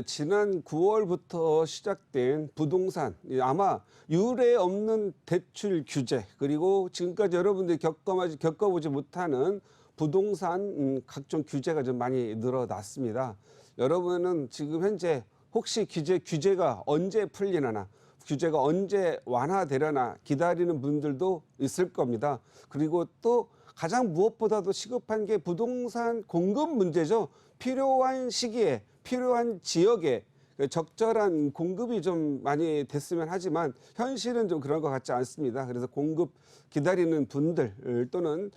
지난 9월부터 시작된 부동산, 아마 유례 없는 대출 규제, 그리고 지금까지 여러분들이 겪어보지 못하는 부동산 각종 규제가 좀 많이 늘어났습니다. 여러분은 지금 현재 혹시 규제가 언제 풀리나, 규제가 언제 완화되려나 기다리는 분들도 있을 겁니다. 그리고 또 가장 무엇보다도 시급한 게 부동산 공급 문제죠. 필요한 시기에, 필요한 지역에 적절한 공급이 좀 많이 됐으면 하지만 현실은 좀 그런 것 같지 않습니다. 그래서 공급 기다리는 분들 또는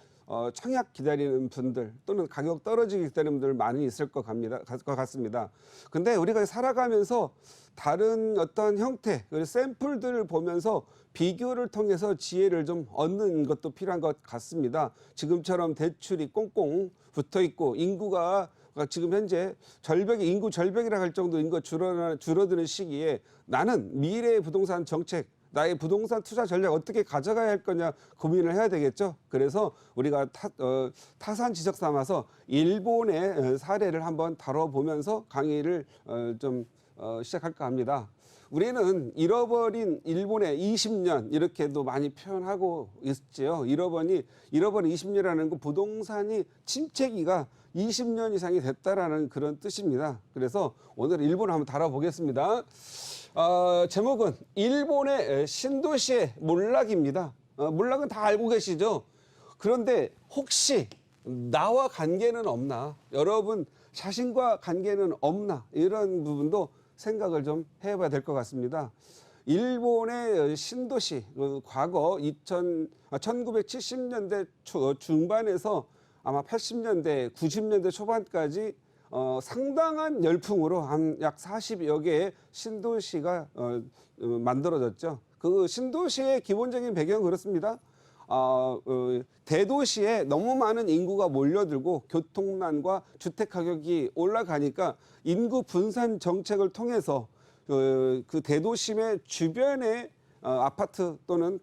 청약 기다리는 분들 또는 가격 떨어지기 기다리는 분들 많이 있을 것 같습니다. 근데 우리가 살아가면서 다른 어떤 형태, 샘플들을 보면서 비교를 통해서 지혜를 좀 얻는 것도 필요한 것 같습니다. 지금처럼 대출이 꽁꽁 붙어 있고 인구가 지금 현재 인구 절벽이라 할 정도 인구가 줄어드는 시기에 나는 미래의 부동산 정책, 나의 부동산 투자 전략 어떻게 가져가야 할 거냐 고민을 해야 되겠죠. 그래서 우리가 타산 지적 삼아서 일본의 사례를 한번 다뤄보면서 강의를 시작할까 합니다. 우리는 잃어버린 일본의 20년 이렇게도 많이 표현하고 있지요. 잃어버린 20년이라는 건 부동산이 침체기가 20년 이상이 됐다라는 그런 뜻입니다. 그래서 오늘 일본을 한번 다뤄보겠습니다. 제목은 일본의 신도시의 몰락입니다. 몰락은 다 알고 계시죠? 그런데 혹시 나와 관계는 없나? 여러분 자신과 관계는 없나? 이런 부분도 생각을 좀 해봐야 될 것 같습니다. 일본의 신도시, 과거 1970년대 중반에서 아마 80년대, 90년대 초반까지 상당한 열풍으로 한 약 40여 개의 신도시가 만들어졌죠. 그 신도시의 기본적인 배경은 그렇습니다. 대도시에 너무 많은 인구가 몰려들고 교통난과 주택 가격이 올라가니까 인구 분산 정책을 통해서 그 대도심의 주변에 아파트 또는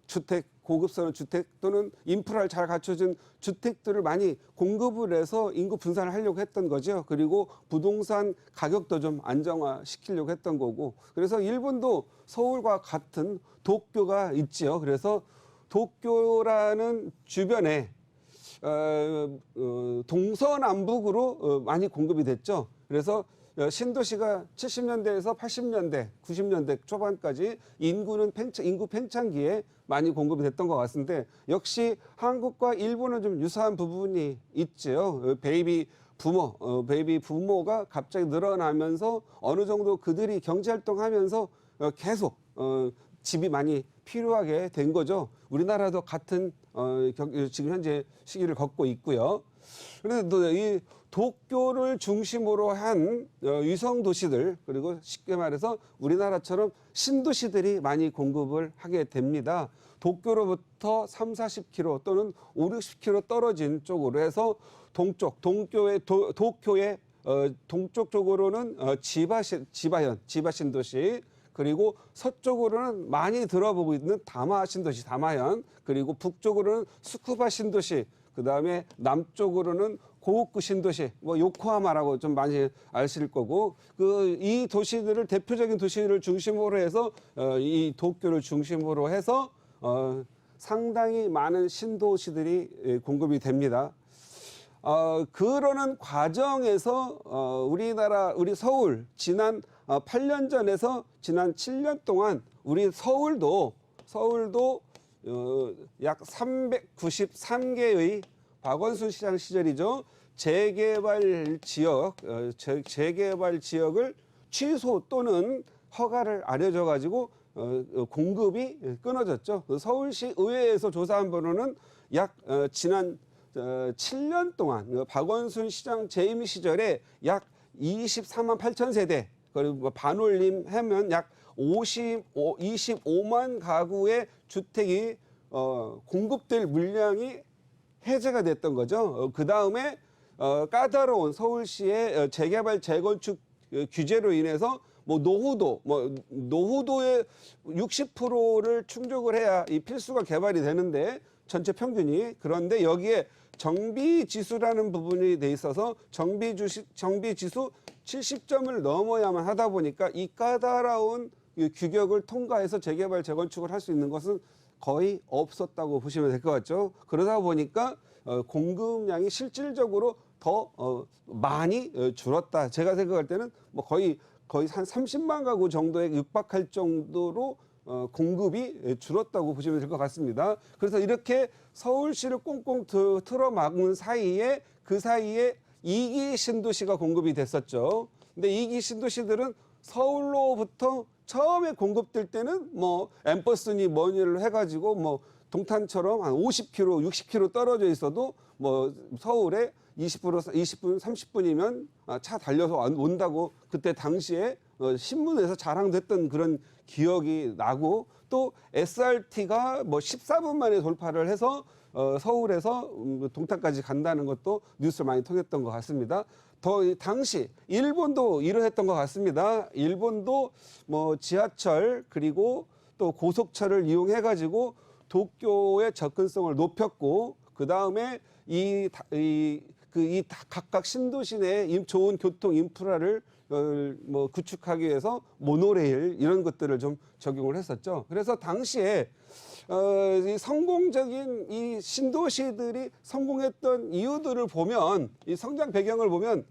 고급스러운 주택 또는 인프라를 잘 갖춰준 주택들을 많이 공급을 해서 인구 분산을 하려고 했던 거죠. 그리고 부동산 가격도 좀 안정화시키려고 했던 거고. 그래서 일본도 서울과 같은 도쿄가 있지요. 그래서 도쿄라는 주변에 동서남북으로 많이 공급이 됐죠. 그래서 신도시가 70년대에서 80년대, 90년대 초반까지 인구 팽창기에 많이 공급이 됐던 것 같은데 역시 한국과 일본은 좀 유사한 부분이 있죠. 베이비 부모가 갑자기 늘어나면서 어느 정도 그들이 경제활동하면서 계속 집이 많이 필요하게 된 거죠. 우리나라도 같은 지금 현재 시기를 걷고 있고요. 그런데 또 이 도쿄를 중심으로 한 위성 도시들 그리고 쉽게 말해서 우리나라처럼 신도시들이 많이 공급을 하게 됩니다. 도쿄로부터 30-40km 또는 50-60km 떨어진 쪽으로 해서 도쿄의 동쪽 쪽으로는 지바 신도시, 그리고 서쪽으로는 많이 들어보고 있는 다마 신도시, 다마현, 그리고 북쪽으로는 스쿠바 신도시, 그 다음에 남쪽으로는 고우쿠 신도시, 요코하마라고 좀 많이 아실 거고, 이 도시들을 대표적인 도시를 중심으로 해서 이 도쿄를 중심으로 해서 상당히 많은 신도시들이 공급이 됩니다. 그러는 과정에서 우리 서울 지난 8년 전에서 지난 7년 동안 우리 서울도 약 393개의 박원순 시장 시절이죠. 재개발 지역을 취소 또는 허가를 안 해줘 가지고 공급이 끊어졌죠. 서울시 의회에서 조사한 바로는 약 지난 7년 동안 박원순 시장 재임 시절에 약 24만 8천 세대, 그리고 반올림 하면 약 25만 가구의 주택이 공급될 물량이 해제가 됐던 거죠. 그 다음에 까다로운 서울시의 재개발 재건축 규제로 인해서 노후도의 60%를 충족을 해야 이 필수가 개발이 되는데 전체 평균이, 그런데 여기에 정비지수라는 부분이 돼 있어서 정비지수 70점을 넘어야만 하다 보니까 이 까다로운 이 규격을 통과해서 재개발, 재건축을 할 수 있는 것은 거의 없었다고 보시면 될 것 같죠. 그러다 보니까 공급량이 실질적으로 더 많이 줄었다. 제가 생각할 때는 뭐 거의 한 30만 가구 정도에 육박할 정도로 공급이 줄었다고 보시면 될 것 같습니다. 그래서 이렇게 서울시를 꽁꽁 틀어막는 사이에 그 사이에 2기 신도시가 공급이 됐었죠. 근데 2기 신도시들은 서울로부터 처음에 공급될 때는 뭐 엠버스니 뭐니를 해가지고 뭐 동탄처럼 한 50km, 60km 떨어져 있어도 뭐 서울에 20분, 30분이면 차 달려서 온다고 그때 당시에 신문에서 자랑됐던 그런 기억이 나고, 또 SRT가 뭐 14분 만에 돌파를 해서 서울에서 동탄까지 간다는 것도 뉴스를 많이 통했던 것 같습니다. 당시 일본도 이러했던 것 같습니다. 일본도 뭐 지하철 그리고 또 고속철을 이용해 가지고 도쿄의 접근성을 높였고, 그 다음에 각각 신도시 내 좋은 교통 인프라를 뭐 구축하기 위해서 모노레일 이런 것들을 좀 적용을 했었죠. 그래서 당시에 이 성공적인 이 신도시들이 성공했던 이유들을 보면, 이 성장 배경을 보면,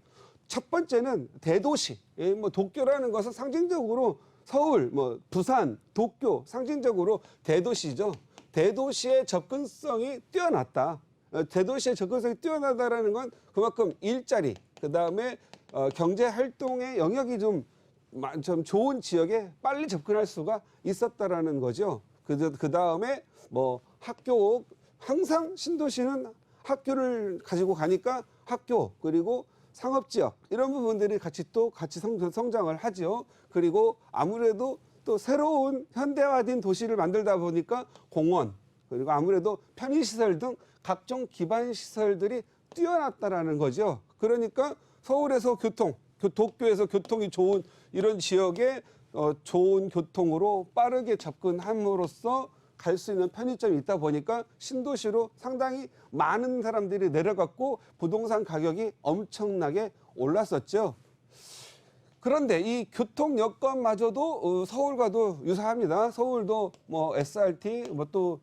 첫 번째는 대도시, 뭐 도쿄라는 것은 상징적으로 서울, 뭐 부산, 도쿄 상징적으로 대도시죠. 대도시의 접근성이 뛰어났다. 대도시의 접근성이 뛰어나다라는 건 그만큼 일자리, 그 다음에 경제 활동의 영역이 좀 좋은 지역에 빨리 접근할 수가 있었다라는 거죠. 그 다음에 뭐 학교, 항상 신도시는 학교를 가지고 가니까 학교, 그리고 상업지역 이런 부분들이 같이 성장을 하죠. 그리고 아무래도 또 새로운 현대화된 도시를 만들다 보니까 공원, 그리고 아무래도 편의시설 등 각종 기반시설들이 뛰어났다라는 거죠. 그러니까 서울에서 도쿄에서 교통이 좋은 이런 지역에 좋은 교통으로 빠르게 접근함으로써 갈 수 있는 편의점이 있다 보니까 신도시로 상당히 많은 사람들이 내려갔고 부동산 가격이 엄청나게 올랐었죠. 그런데 이 교통 여건마저도 서울과도 유사합니다. 서울도 뭐 SRT, 또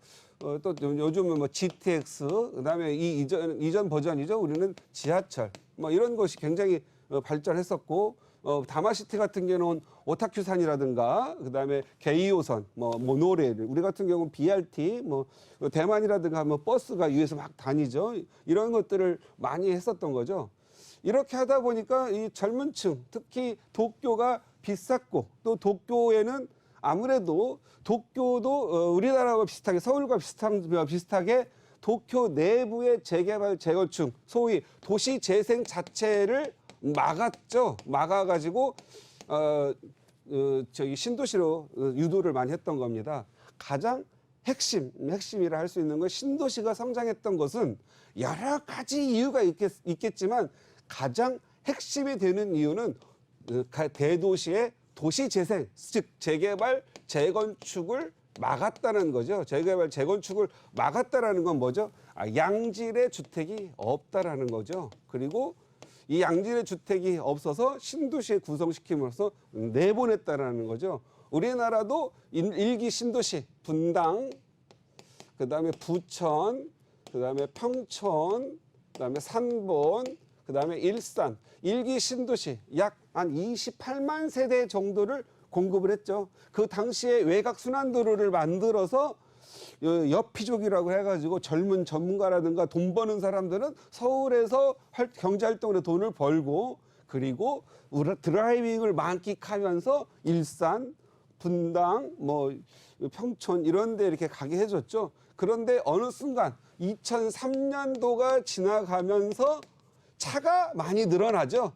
요즘은 뭐 GTX, 그다음에 이 이전 버전이죠. 우리는 지하철, 뭐 이런 것이 굉장히 발전했었고, 다마시티 같은 경우는 오타큐산이라든가, 그다음에 게이오선, 뭐 모노레일, 우리 같은 경우는 BRT, 뭐 대만이라든가 뭐 버스가 위에서 막 다니죠. 이런 것들을 많이 했었던 거죠. 이렇게 하다 보니까 이 젊은 층, 특히 도쿄가 비쌌고, 또 도쿄에는 아무래도 도쿄도 우리나라와 비슷하게, 서울과 비슷하게 도쿄 내부의 재개발, 재건축, 소위 도시 재생 자체를 막았죠. 막아가지고 저기 신도시로 유도를 많이 했던 겁니다. 가장 핵심이라 할 수 있는 건, 신도시가 성장했던 것은 여러 가지 이유가 있겠지만 가장 핵심이 되는 이유는 대도시의 도시 재생, 즉 재개발, 재건축을 막았다는 거죠. 재개발, 재건축을 막았다라는 건 뭐죠? 양질의 주택이 없다라는 거죠. 그리고 이 양질의 주택이 없어서 신도시에 구성시킴으로써 내보냈다라는 거죠. 우리나라도 일기 신도시, 분당, 그다음에 부천, 그다음에 평촌, 그다음에 산본, 그다음에 일산, 일기 신도시 약 한 28만 세대 정도를 공급을 했죠. 그 당시에 외곽 순환도로를 만들어서 여피족이라고 해가지고 젊은 전문가라든가 돈 버는 사람들은 서울에서 경제활동으로 돈을 벌고, 그리고 드라이빙을 만끽하면서 일산, 분당, 뭐 평촌 이런 데 이렇게 가게 해줬죠. 그런데 어느 순간 2003년도가 지나가면서 차가 많이 늘어나죠.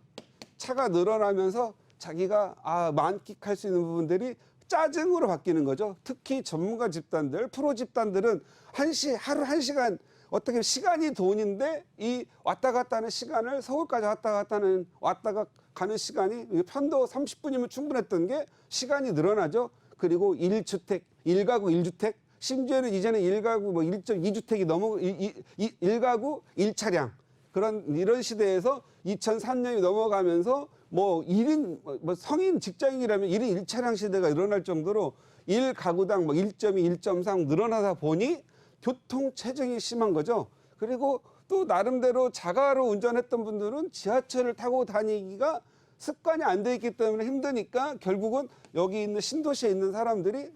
차가 늘어나면서 자기가 만끽할 수 있는 부분들이 짜증으로 바뀌는 거죠. 특히 전문가 집단들, 프로 집단들은 하루 1시간, 어떻게 시간이 돈인데 이 왔다 갔다 하는 시간을, 서울까지 왔다 가는 시간이 편도 30분이면 충분했던 게 시간이 늘어나죠. 그리고 1가구 1주택, 심지어는 이제는 1가구 뭐 1.2주택이 넘어 1가구 1차량, 그런 이런 시대에서 2003년이 넘어가면서 뭐 1인 뭐 성인 직장인이라면 1인 1차량 시대가 일어날 정도로 1가구당 뭐 1.2, 1.3 늘어나다 보니 교통 체증이 심한 거죠. 그리고 또 나름대로 자가로 운전했던 분들은 지하철을 타고 다니기가 습관이 안 돼 있기 때문에 힘드니까 결국은 여기 있는 신도시에 있는 사람들이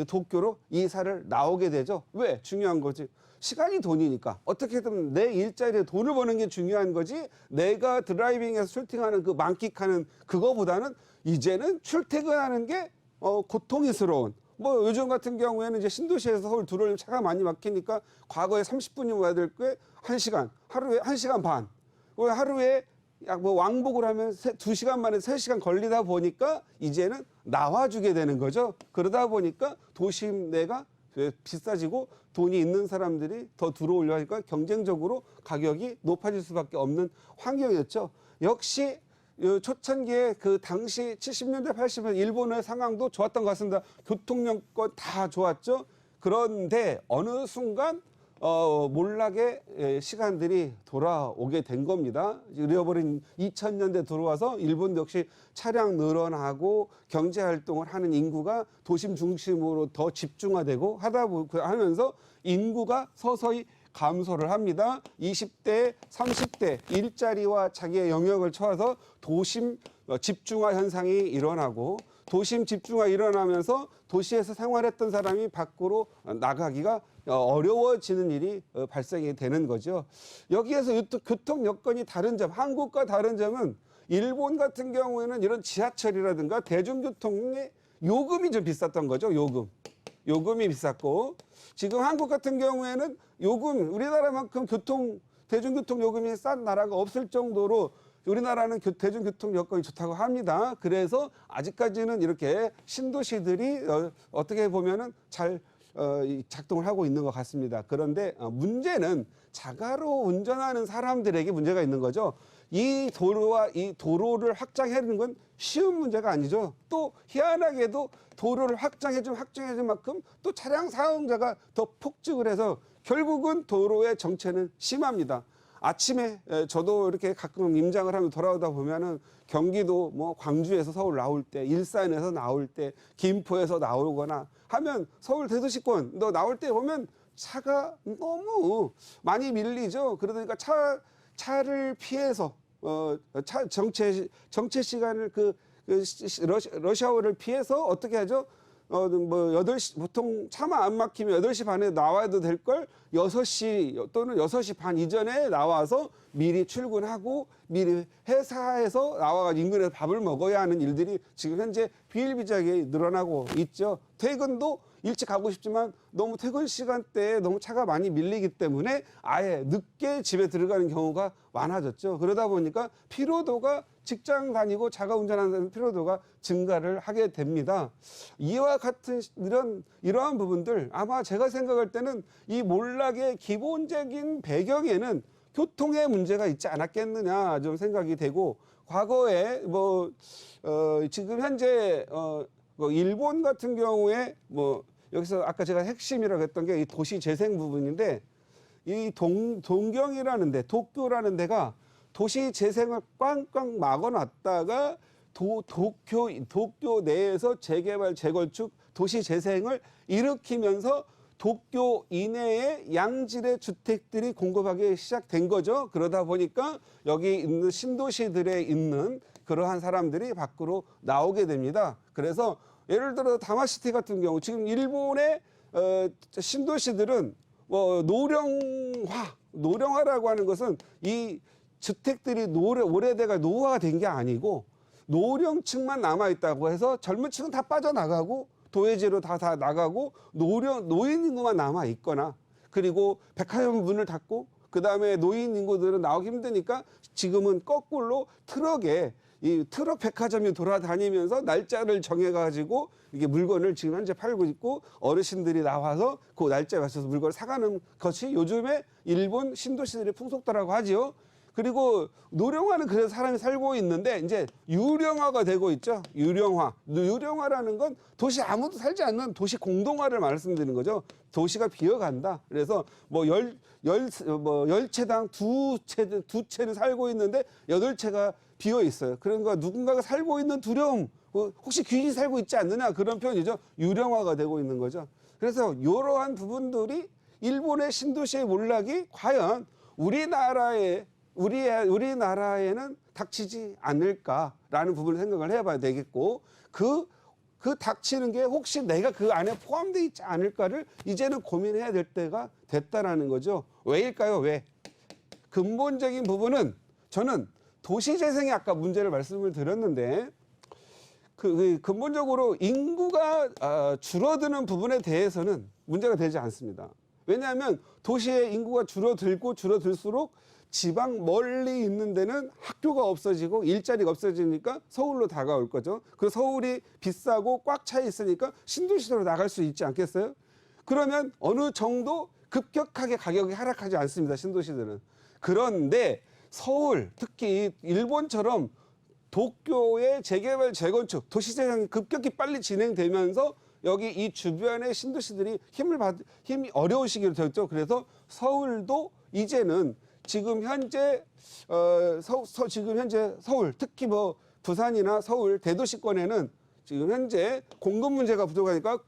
도쿄로 이사를 나오게 되죠. 왜? 중요한 거지. 시간이 돈이니까 어떻게든 내 일자리에 돈을 버는 게 중요한 거지, 내가 드라이빙해서 출퇴근하는 그 만끽하는 그거보다는 이제는 출퇴근하는 게 고통스러운, 뭐 요즘 같은 경우에는 이제 신도시에서 서울 들어오려면 차가 많이 막히니까 과거에 30분이면 와야 될 게 1시간, 하루에 1시간 반, 하루에 약 뭐 왕복을 하면 2시간 만에 3시간 걸리다 보니까 이제는 나와주게 되는 거죠. 그러다 보니까 도심 내가 비싸지고 돈이 있는 사람들이 더 들어오려 하니까 경쟁적으로 가격이 높아질 수밖에 없는 환경이었죠. 역시 초창기에 그 당시 70년대 80년대 일본의 상황도 좋았던 것 같습니다. 교통 여건 다 좋았죠. 그런데 어느 순간 몰락의 시간들이 돌아오게 된 겁니다. 잃어버린 2000년대 들어와서 일본도 역시 차량 늘어나고 경제 활동을 하는 인구가 도심 중심으로 더 집중화되고 하면서 인구가 서서히 감소를 합니다. 20대, 30대 일자리와 자기의 영역을 쳐서 도심 집중화 현상이 일어나고, 도심 집중화 일어나면서 도시에서 생활했던 사람이 밖으로 나가기가 어려워지는 일이 발생이 되는 거죠. 여기에서 교통 여건이 다른 점, 한국과 다른 점은 일본 같은 경우에는 이런 지하철이라든가 대중교통의 요금이 좀 비쌌던 거죠. 요금이 비쌌고, 지금 한국 같은 경우에는 우리나라만큼 대중교통 요금이 싼 나라가 없을 정도로 우리나라는 대중교통 여건이 좋다고 합니다. 그래서 아직까지는 이렇게 신도시들이 어떻게 보면은 잘 작동을 하고 있는 것 같습니다. 그런데 문제는 자가로 운전하는 사람들에게 문제가 있는 거죠. 이 도로를 확장하는 건 쉬운 문제가 아니죠. 또 희한하게도 도로를 확장해준 만큼 또 차량 사용자가 더 폭증을 해서 결국은 도로의 정체는 심합니다. 아침에 저도 이렇게 가끔 임장을 하면 돌아오다 보면은 경기도 뭐 광주에서 서울 나올 때, 일산에서 나올 때, 김포에서 나오거나 하면 서울 대도시권 나올 때 보면 차가 너무 많이 밀리죠. 그러니까 차를 피해서 정체 시간을 러시아워를 피해서 어떻게 하죠? 뭐 8시, 보통 차만 안 막히면 8시 반에 나와도 될 걸 6시 또는 6시 반 이전에 나와서 미리 출근하고 미리 회사에서 나와가지고 인근에서 밥을 먹어야 하는 일들이 지금 현재 비일비재하게 늘어나고 있죠. 퇴근도 일찍 가고 싶지만 너무 퇴근 시간대에 너무 차가 많이 밀리기 때문에 아예 늦게 집에 들어가는 경우가 많아졌죠. 그러다 보니까 피로도가, 직장 다니고 자가 운전하는 피로도가 증가를 하게 됩니다. 이와 같은 이러한 부분들, 아마 제가 생각할 때는 이 몰락의 기본적인 배경에는 교통의 문제가 있지 않았겠느냐 좀 생각이 되고, 과거에 지금 현재 일본 같은 경우에 여기서 아까 제가 핵심이라고 했던 게 이 도시 재생 부분인데, 이 동경이라는 데, 도쿄라는 데가 도시 재생을 꽝꽝 막아놨다가 도쿄 내에서 재개발, 재건축, 도시 재생을 일으키면서 도쿄 이내에 양질의 주택들이 공급하기 시작된 거죠. 그러다 보니까 여기 있는 신도시들에 있는 그러한 사람들이 밖으로 나오게 됩니다. 그래서 예를 들어 다마시티 같은 경우, 지금 일본의 신도시들은 노령화라고 하는 것은 이 주택들이 오래돼가 노후화가 된 게 아니고 노령층만 남아있다고 해서 젊은 층은 다 빠져나가고 도예지로 다 나가고 노인 인구만 남아있거나, 그리고 백화점 문을 닫고 그 다음에 노인 인구들은 나오기 힘드니까 지금은 거꾸로 트럭 백화점이 돌아다니면서 날짜를 정해가지고 이게 물건을 지금 현재 팔고 있고, 어르신들이 나와서 그 날짜에 맞춰서 물건을 사가는 것이 요즘에 일본 신도시들의 풍속도라고 하지요. 그리고 노령화는 그래서 사람이 살고 있는데 이제 유령화가 되고 있죠. 유령화. 유령화라는 건 도시 아무도 살지 않는 도시 공동화를 말씀드리는 거죠. 도시가 비어간다. 그래서 뭐 열 채당 두 채는 살고 있는데 8채가 비어 있어요. 그러니까 누군가가 살고 있는 두려움, 혹시 귀신이 살고 있지 않느냐 그런 표현이죠. 유령화가 되고 있는 거죠. 그래서 이러한 부분들이 일본의 신도시의 몰락이 과연 우리나라에는 닥치지 않을까라는 부분을 생각을 해봐야 되겠고 그 닥치는 게 혹시 내가 그 안에 포함되어 있지 않을까를 이제는 고민해야 될 때가 됐다라는 거죠. 왜일까요? 왜? 근본적인 부분은 저는 도시재생의 아까 문제를 말씀을 드렸는데 근본적으로 인구가 줄어드는 부분에 대해서는 문제가 되지 않습니다. 왜냐하면 도시의 인구가 줄어들수록 지방 멀리 있는 데는 학교가 없어지고 일자리가 없어지니까 서울로 다가올 거죠. 그 서울이 비싸고 꽉 차 있으니까 신도시로 나갈 수 있지 않겠어요? 그러면 어느 정도 급격하게 가격이 하락하지 않습니다. 신도시들은. 그런데 서울, 특히 일본처럼 도쿄의 재개발, 재건축, 도시재생이 급격히 빨리 진행되면서 여기 이 주변의 신도시들이 힘이 어려운 시기로 되었죠. 그래서 서울도 이제는 지금 현재 서울, 특히 뭐 부산이나 서울 대도시권에는 지금 현재 공급 문제가 부족하니까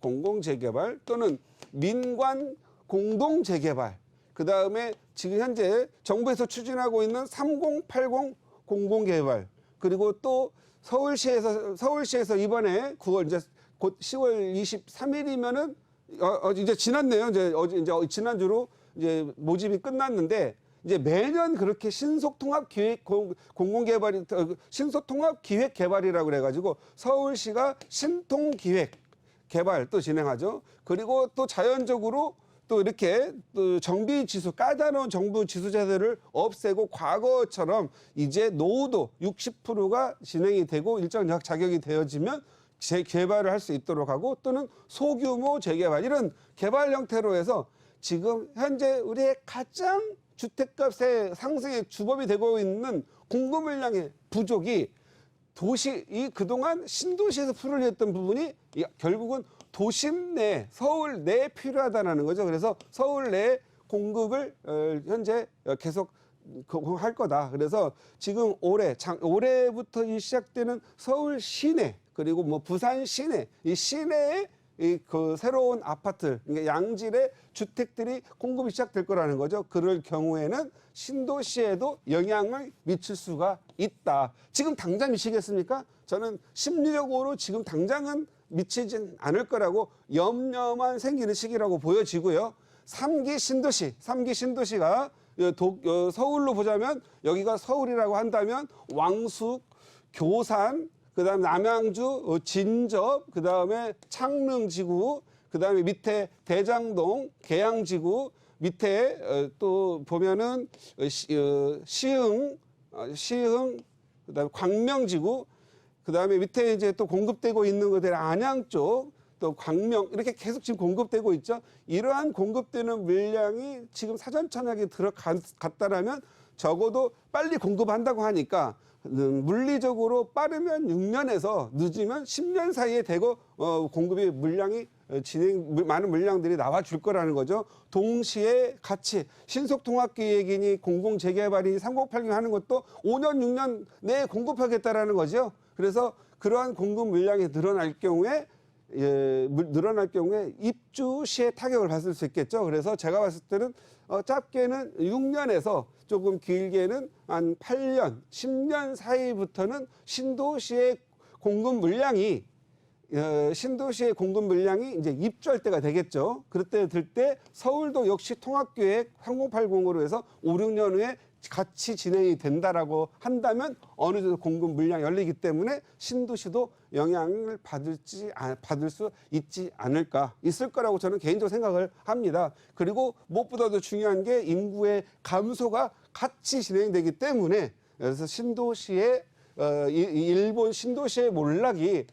공공재개발 또는 민관 공동재개발, 그 다음에 지금 현재 정부에서 추진하고 있는 3080 공공개발, 그리고 또 서울시에서 이번에 9월 이제 곧 10월 23일이면은 이제 지났네요. 이제 지난주로 이제 모집이 끝났는데 이제 매년 그렇게 신속통합기획개발이라고 그래가지고 서울시가 신통기획 개발 또 진행하죠. 그리고 또 자연적으로 또 이렇게 또 정비 지수, 까다로운 정부 지수 제도를 없애고 과거처럼 이제 노후도 60%가 진행이 되고 일정 자격이 되어지면 재개발을 할 수 있도록 하고 또는 소규모 재개발, 이런 개발 형태로 해서 지금 현재 우리의 가장 주택값의 상승의 주범이 되고 있는 공급 물량의 부족이 그동안 신도시에서 풀을 했던 부분이 결국은 도심 내, 서울 내에 필요하다는 거죠. 그래서 서울 내 공급을 현재 계속 할 거다. 그래서 지금 올해부터 시작되는 서울 시내, 그리고 뭐 부산 시내, 이 시내에 그 새로운 아파트, 그러니까 양질의 주택들이 공급이 시작될 거라는 거죠. 그럴 경우에는 신도시에도 영향을 미칠 수가 있다. 지금 당장 미치겠습니까? 저는 심리적으로 지금 당장은 미치진 않을 거라고 염려만 생기는 시기라고 보여지고요. 3기 신도시가 서울로 보자면 여기가 서울이라고 한다면 왕숙, 교산, 그다음에 남양주, 진접, 그다음에 창릉지구, 그다음에 밑에 대장동, 계양지구, 밑에 또 보면은 시흥, 그다음에 광명지구, 그다음에 밑에 이제 또 공급되고 있는 것들 안양 쪽, 또 광명, 이렇게 계속 지금 공급되고 있죠. 이러한 공급되는 물량이 지금 사전천약에 들어갔다라면 적어도 빨리 공급한다고 하니까 물리적으로 빠르면 6년에서 늦으면 10년 사이에 되고 공급이 많은 물량들이 나와줄 거라는 거죠. 동시에 같이 신속통합기획이니 공공재개발이니 3080 하는 것도 5년, 6년 내에 공급하겠다라는 거죠. 그래서 그러한 공급 물량이 늘어날 경우에 입주 시에 타격을 받을 수 있겠죠. 그래서 제가 봤을 때는 짧게는 6년에서 조금 길게는 한 8년, 10년 사이부터는 신도시의 공급 물량이 이제 입주할 때가 되겠죠. 그럴 때 서울도 역시 통합계획 3080으로 해서 5, 6년 후에 같이 진행이 된다라고 한다면 어느 정도 공급 물량이 열리기 때문에 신도시도 영향을 받을 수 있을 거라고 저는 개인적으로 생각을 합니다. 그리고 무엇보다도 중요한 게 인구의 감소가 같이 진행되기 때문에 그래서 일본 신도시의 몰락이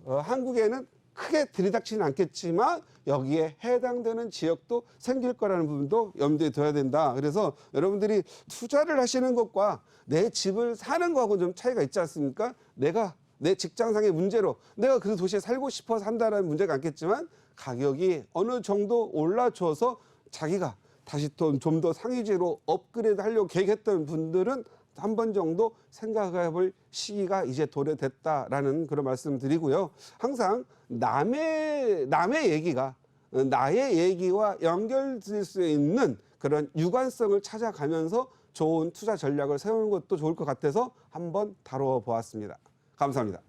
한국에는 크게 들이닥치는 않겠지만 여기에 해당되는 지역도 생길 거라는 부분도 염두에 둬야 된다. 그래서 여러분들이 투자를 하시는 것과 내 집을 사는 거하고 좀 차이가 있지 않습니까? 내가 내 직장상의 문제로 내가 그 도시에 살고 싶어서 산다는 문제가 않겠지만 가격이 어느 정도 올라줘서 자기가 다시 또 좀 더 상위지로 업그레이드 하려고 계획했던 분들은 한 번 정도 생각해 볼 시기가 이제 도래됐다라는 그런 말씀 드리고요. 항상 남의 얘기가 나의 얘기와 연결될 수 있는 그런 유관성을 찾아가면서 좋은 투자 전략을 세우는 것도 좋을 것 같아서 한번 다뤄 보았습니다. 감사합니다.